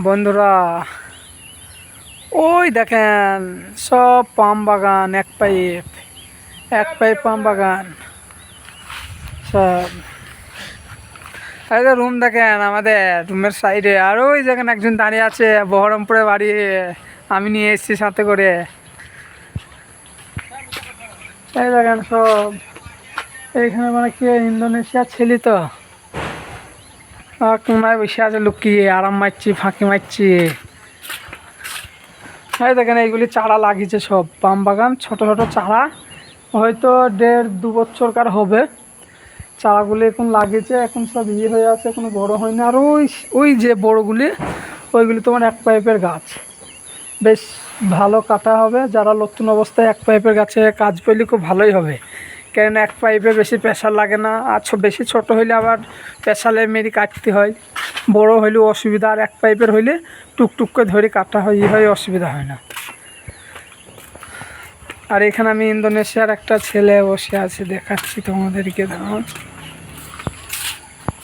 বন্ধুরা, ওই দেখেন সব পাম বাগান, এক পাইপ পাম বাগান সব। এই যে রুম দেখেন, আমাদের রুমের সাইডে। আর ওই দেখেন একজন দাঁড়িয়ে আছে, বহরমপুরে বাড়ি, আমি নিয়ে এসেছি সাথে করে। এই দেখেন সব এইখানে, মানে কি ইন্দোনেশিয়ার ছেলে তো, কোনায় বসে আছে লুকিয়ে, আরাম মারছি, ফাঁকি মারছি। এই দেখেন এইগুলি চারা লাগিয়েছে, সব পাম বাগান, ছোট ছোট চারা, হয়তো 1.5-2 বছরকার হবে। চারাগুলি এখন লাগিয়েছে, এখন সব হয়ে আছে, এখনো বড় হয়নি। আর ওই ওই যে বড়গুলি, ওইগুলি তোমার এক পাইপের গাছ, বেশ ভালো কাটা হবে। যারা নতুন অবস্থায় এক পাইপের গাছে কাজ পেলে খুব ভালোই হবে, কারণ এক পাইপে বেশি প্রেশার লাগে না। আর বেশি ছোট হইলে আবার প্রেশারে মেরি কাটতে হয়, বড় হইলেও অসুবিধা। আর এক পাইপের হইলে টুকটুক করে ধরে কাটা হয়, অসুবিধা হয় না। আর এখানে আমি ইন্দোনেশিয়ার একটা ছেলে বসে আছে, দেখাচ্ছি তোমাদেরকে। দাঁড়াও।